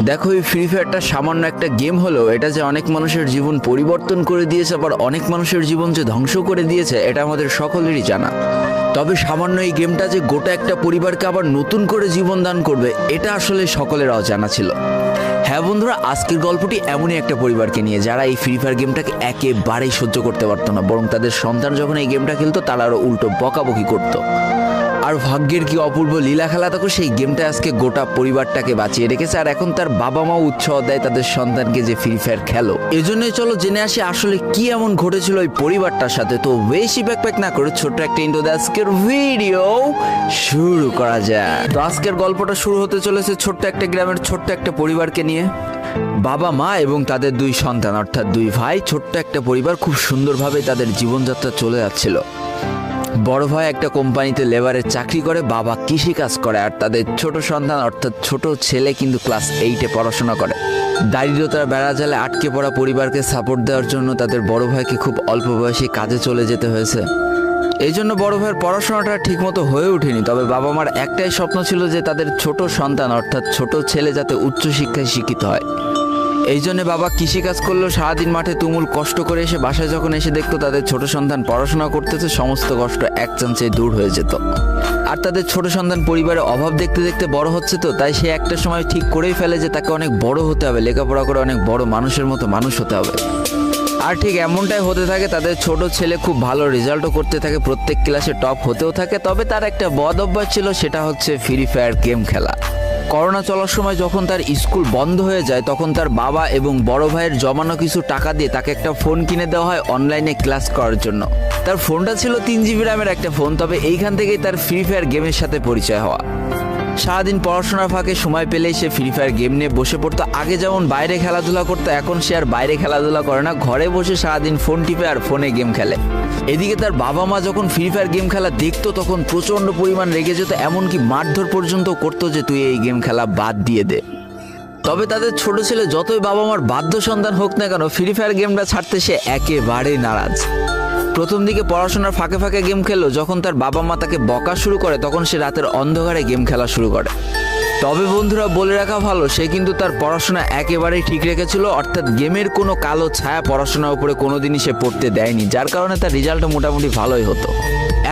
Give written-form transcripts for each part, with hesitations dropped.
দেখো, এই ফ্রি ফায়ারটা সামান্য একটা গেম হলেও এটা যে অনেক মানুষের জীবন পরিবর্তন করে দিয়েছে, আবার অনেক মানুষের জীবন যে ধ্বংস করে দিয়েছে, এটা আমাদের সকলেরই জানা। তবে সামান্য এই গেমটা যে গোটা একটা পরিবারকে আবার নতুন করে জীবন দান করবে, এটা আসলে সকলের অজানা ছিল। হ্যাঁ বন্ধুরা, আজকের গল্পটি এমনই একটা পরিবারকে নিয়ে যারা এই ফ্রি ফায়ার গেমটাকে একেবারেই সহ্য করতে পারতো না, বরং তাদের সন্তান যখন এই গেমটা খেলতো তারা আরও উল্টো বকাবকি করতো। আর ভাগ্যের কি অপূর্ব লীলা খেলা, তখন সেই গেমটা আজকে গোটা পরিবারটাকে বাঁচিয়ে রেখেছে। আর এখন তার বাবা মাও উৎসাহ দেয় তাদের সন্তানকে যে ফ্রি ফায়ার খেলো। এজন্যই চলো জেনে আসি আসলে কি এমন ঘটেছিল ওই পরিবারটার সাথে। তো বেশি ব্যাকপ্যাক না করে ছোট্ট একটা ইন্ট্রো দিয়ে আজকের ভিডিও শুরু করা যায়। তো আজকের গল্পটা শুরু হতে চলেছে ছোট্ট একটা গ্রামের ছোট্ট একটা পরিবারকে নিয়ে। বাবা মা এবং তাদের দুই সন্তান অর্থাৎ দুই ভাই, ছোট্ট একটা পরিবার, খুব সুন্দরভাবে তাদের জীবনযাত্রা চলে যাচ্ছিল। বড় ভাই একটা কোম্পানিতে লেবারের চাকরি করে, বাবা কৃষিকাজ করে, আর তাদের ছোট সন্তান অর্থাৎ ছোট ছেলে কিন্তু ক্লাস 8-এ পড়াশোনা করে। দারিদ্রতার বেড়াজালে আটকে পড়া পরিবারকে সাপোর্ট দেওয়ার জন্য তাদের বড় ভাইকে খুব অল্প বয়সে কাজে চলে যেতে হয়েছে। এই জন্য বড় ভাইয়ের পড়াশোনাটা ঠিকমতো হয়ে ওঠেনি। তবে বাবা মার একটাই স্বপ্ন ছিল যে তাদের ছোট সন্তান অর্থাৎ ছোট ছেলে যাতে উচ্চশিক্ষায় শিক্ষিত হয়। এই জন্য বাবা কৃষিকাজ করলেও সারাদিন মাঠে তুমুল কষ্ট করে এসে বাসায় যখন এসে দেখতো তাদের ছোট সন্তান পড়াশোনা করতেছে, সমস্ত কষ্ট এক চান্সে দূর হয়ে যেত। আর তাদের ছোট সন্তান পরিবারের অভাব দেখতে দেখতে বড় হচ্ছে, তো তাই সে একটা সময় ঠিক করেই ফেলে যে তাকে অনেক বড় হতে হবে, লেখাপড়া করে অনেক বড় মানুষের মতো মানুষ হতে হবে। আর ঠিক এমনটাই হতে থাকে। তাদের ছোট ছেলে খুব ভালো রেজাল্টও করতে থাকে, প্রত্যেক ক্লাসে টপ হতেও থাকে। তবে তার একটা বদ অভ্যাস ছিল, সেটা হচ্ছে ফ্রি ফায়ার গেম খেলা। করোনা চলার সময় যখন তার স্কুল বন্ধ হয়ে যায়, তখন তার বাবা এবং বড় ভাইয়ের জমানো কিছু টাকা দিয়ে তাকে একটা ফোন কিনে দেওয়া হয় অনলাইনে ক্লাস করার জন্য। তার ফোনটা ছিল 3 GB র্যামের একটা ফোন। তবে এইখান থেকেই তার ফ্রি ফায়ার গেমের সাথে পরিচয় হওয়া। সারাদিন পড়াশোনার ফাঁকে সময় পেলেই সে ফ্রি ফায়ার গেম নিয়ে বসে পড়তো। আগে যেমন বাইরে খেলাধুলা করতো, এখন সে আর বাইরে খেলাধুলা করে না, ঘরে বসে সারাদিন ফোন টিপে আর ফোনে গেম খেলে। এদিকে তার বাবা মা যখন ফ্রি ফায়ার গেম খেলা দেখতো তখন প্রচণ্ড পরিমাণ রেগে যেত, এমনকি মারধর পর্যন্ত করতো যে তুই এই গেম খেলা বাদ দিয়ে দে। তবে তাদের ছোট ছেলে যতই বাবা মার বাধ্য সন্তান হোক না কেন, ফ্রি ফায়ার গেমটা ছাড়তে সে একেবারেই নারাজ। প্রথম দিকে পড়াশোনার ফাঁকে ফাঁকে গেম খেললো, যখন তার বাবা মা তাকে বকা শুরু করে তখন সে রাতের অন্ধকারে গেম খেলা শুরু করে। তবে বন্ধুরা বলে রাখা ভালো, সে কিন্তু তার পড়াশোনা একেবারেই ঠিক রেখেছিল, অর্থাৎ গেমের কোনো কালো ছায়া পড়াশোনার উপরে কোনোদিনই সে পড়তে দেয়নি, যার কারণে তার রেজাল্টও মোটামুটি ভালোই হতো।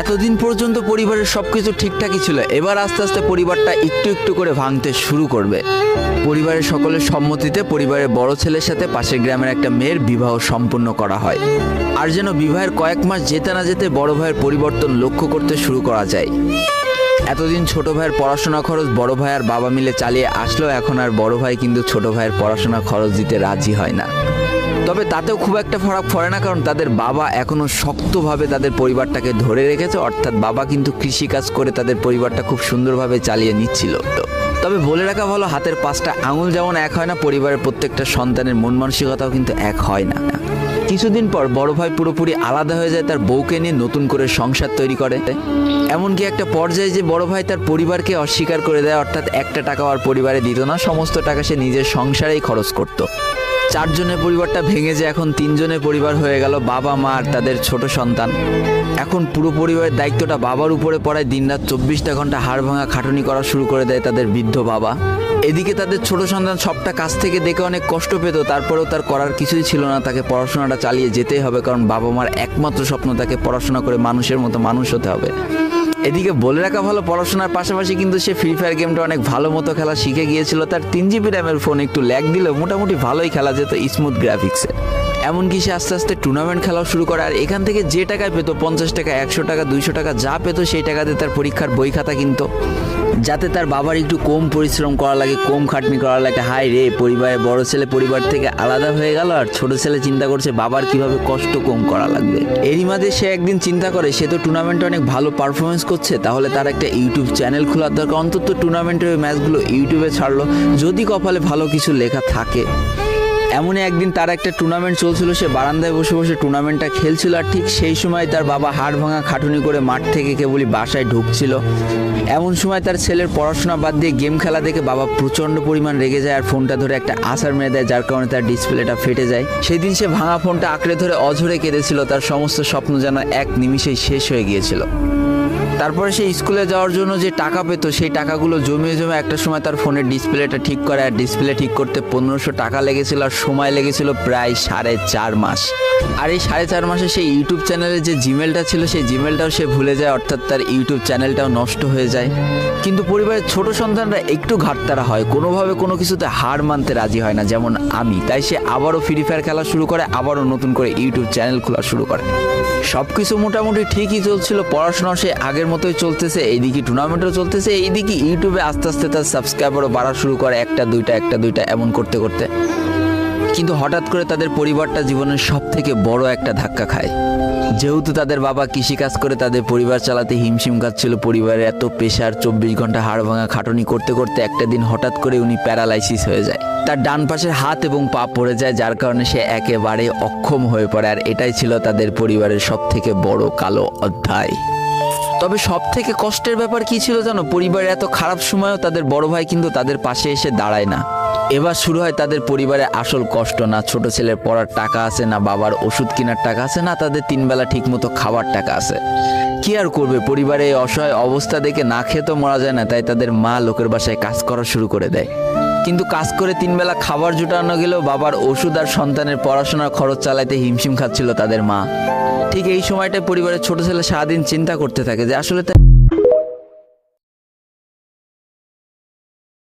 এতদিন পর্যন্ত পরিবারের সবকিছু ঠিকঠাকই ছিল, এবার আস্তে আস্তে পরিবারটা একটু একটু করে ভাঙতে শুরু করবে। পরিবারের সকলের সম্মতিতে পরিবারের বড় ছেলের সাথে পাশের গ্রামের একটা মেয়ের বিবাহ সম্পন্ন করা হয়। আর যেন বিবাহের কয়েক মাস যেতে না যেতে বড় ভাইয়ের পরিবর্তন লক্ষ্য করতে শুরু করা যায়। এতদিন ছোট ভাইয়ের পড়াশোনা খরচ বড় ভাই আর বাবা মিলে চালিয়ে আসলেও এখন আর বড় ভাই কিন্তু ছোট ভাইয়ের পড়াশোনা খরচ দিতে রাজি হয় না। তবে তাতেও খুব একটা ফারাক পড়ে না, কারণ তাদের বাবা এখনো শক্তভাবে তাদের পরিবারটাকে ধরে রেখেছে, অর্থাৎ বাবা কিন্তু কৃষিকাজ করে তাদের পরিবারটা খুব সুন্দরভাবে চালিয়ে নিচ্ছিল। তবে বলে রাখা ভালো, হাতের 5টা আঙুল যেমন এক হয় না, পরিবারের প্রত্যেকটা সন্তানের মন মানসিকতাও কিন্তু এক হয় না। কিছুদিন পর বড় ভাই পুরোপুরি আলাদা হয়ে যায়, তার বউকে নিয়ে নতুন করে সংসার তৈরি করে। এমনকি একটা পর্যায়ে যে বড় ভাই তার পরিবারকে অস্বীকার করে দেয়, অর্থাৎ একটা টাকাও আর পরিবারে দিত না, সমস্ত টাকা সে নিজের সংসারেই খরচ করত। 4 জনের পরিবারটা ভেঙে যায় এখন 3 জনের পরিবার হয়ে গেল, বাবা মা আর তাদের ছোট সন্তান। এখন পুরো পরিবারের দায়িত্বটা বাবার উপরে পড়ায়, দিনরাত 24টা ঘন্টা হাড় ভাঙা খাটুনি করা শুরু করে দেয় তাদের বৃদ্ধ বাবা। এদিকে তাদের ছোট সন্তান সবটা কাছ থেকে দেখে অনেক কষ্ট পেত, তারপরেও তার করার কিছুই ছিল না, তাকে পড়াশোনাটা চালিয়ে যেতেই হবে, কারণ বাবা মার একমাত্র স্বপ্ন তাকে পড়াশোনা করে মানুষের মতো মানুষ হতে হবে। এদিকে বলে রাখা ভালো, পড়াশোনার পাশাপাশি কিন্তু সে ফ্রি ফায়ার গেমটা অনেক ভালো মতো খেলা শিখে গিয়েছিল। তার 3 GB র্যামের ফোন একটু ল্যাগ দিলেও মোটামুটি ভালোই খেলা যেত স্মুথ গ্রাফিক্সে। এমনকি সে আস্তে আস্তে টুর্নামেন্ট খেলাও শুরু করে। আর এখান থেকে যে টাকায় পেতো, 50 টাকা, 100 টাকা, 200 টাকা যা পেতো, সেই টাকাতে তার পরীক্ষার বই খাতা কিনতো, যাতে তার বাবার একটু কম পরিশ্রম করা লাগে, কম খাটনি করা লাগে। হাই রে, পরিবারের বড় ছেলে পরিবার থেকে আলাদা হয়ে গেল, আর ছোট ছেলে চিন্তা করছে বাবার কিভাবে কষ্ট কম করা লাগবে। এরই মাঝে সে একদিন চিন্তা করে, সে তো টুর্নামেন্টে অনেক ভালো পারফরমেন্স করছে, তাহলে তার একটা ইউটিউব চ্যানেল খোলার দরকার, অন্তত টুর্নামেন্টের ম্যাচগুলো ইউটিউবে ছাড়লো, যদি কপালে ভালো কিছু লেখা থাকে। এমনই একদিন তার একটা টুর্নামেন্ট চলছিল, সে বারান্দায় বসে বসে টুর্নামেন্টটা খেলছিল, আর ঠিক সেই সময় তার বাবা হাড় ভাঙা খাটুনি করে মাঠ থেকে কেবলই বাসায় ঢুকছিল। এমন সময় তার ছেলের পড়াশোনা বাদ দিয়ে গেম খেলা দেখে বাবা প্রচণ্ড পরিমাণ রেগে যায়, আর ফোনটা ধরে একটা আছাড় মেরে দেয়, যার কারণে তার ডিসপ্লেটা ফেটে যায়। সেই দিন সে ভাঙা ফোনটা আঁকড়ে ধরে অঝরে কেঁদেছিল, তার সমস্ত স্বপ্ন যেন এক নিমিষেই শেষ হয়ে গিয়েছিল। তারপরে সে স্কুলে যাওয়ার জন্য যে টাকা পেতো সেই টাকাগুলো জমিয়ে জমে একটা সময় তার ফোনের ডিসপ্লেটা ঠিক করে, আর ডিসপ্লে ঠিক করতে 1500 টাকা লেগেছিল, আর সময় লেগেছিল প্রায় 4.5 মাস। আর এই 4.5 মাসে সেই ইউটিউব চ্যানেলের যে জিমেলটা ছিল সেই জিমেলটাও সে ভুলে যায়, অর্থাৎ তার ইউটিউব চ্যানেলটাও নষ্ট হয়ে যায়। কিন্তু পরিবারের ছোট সন্তানরা একটু ঘাটতারা হয়, কোনোভাবে কোনো কিছুতে হার মানতে রাজি হয় না, যেমন আমি। তাই সে আবারও ফ্রি ফায়ার খেলা শুরু করে, আবারও নতুন করে ইউটিউব চ্যানেল খোলা শুরু করে। সব কিছু মোটামুটি ঠিকই চলছিল, পড়াশোনাও সে আগের মতোই চলতেছে, এইদিকে টুর্নামেন্টও চলতেছে, এইদিকে ইউটিউবে আস্তে আস্তে তার সাবস্ক্রাইবারও বাড়া শুরু করে, একটা দুইটা এমন করতে করতে। কিন্তু হঠাৎ করে তাদের পরিবারটা জীবনের সব থেকে বড় একটা ধাক্কা খায়। যেহেতু তাদের বাবা কৃষিকাজ করে তাদের পরিবার চালাতে হিমশিম খাচ্ছিল, পরিবারের এত প্রেশার, 24 ঘন্টা হাড় ভাঙা খাটুনি করতে করতে একটা দিন হঠাৎ করে উনি প্যারালাইসিস হয়ে যায়। তার ডান পাশের হাত এবং পা পড়ে যায়, যার কারণে সে একেবারে অক্ষম হয়ে পড়ে। আর এটাই ছিল তাদের পরিবারের সব থেকে বড় কালো অধ্যায়। তবে সব থেকে কষ্টের ব্যাপার কি ছিল জানো? পরিবারের এত খারাপ সময়ও তাদের বড় ভাই কিন্তু তাদের পাশে এসে দাঁড়ায় না। এবার শুরু হয় তাদের পরিবারে আসল কষ্ট। না ছোট ছেলের পড়ার টাকা আছে, না বাবার ওষুধ কেনার টাকা আছে, না তাদের 3 বেলা ঠিক মতো খাবার টাকা আছে। কি আর করবে, পরিবারে এই অসহায় অবস্থা দেখে না খেয়ে তো মরা যায় না, তাই তাদের মা লোকের বাসায় কাজ করা শুরু করে দেয়। কিন্তু কাজ করে 3 বেলা খাবার জোটানো গেলেও বাবার ওষুধ আর সন্তানের পড়াশোনার খরচ চালাইতে হিমশিম খাচ্ছিল তাদের মা। ঠিক এই সময়টায় পরিবারের ছোট ছেলে সারাদিন চিন্তা করতে থাকে যে আসলে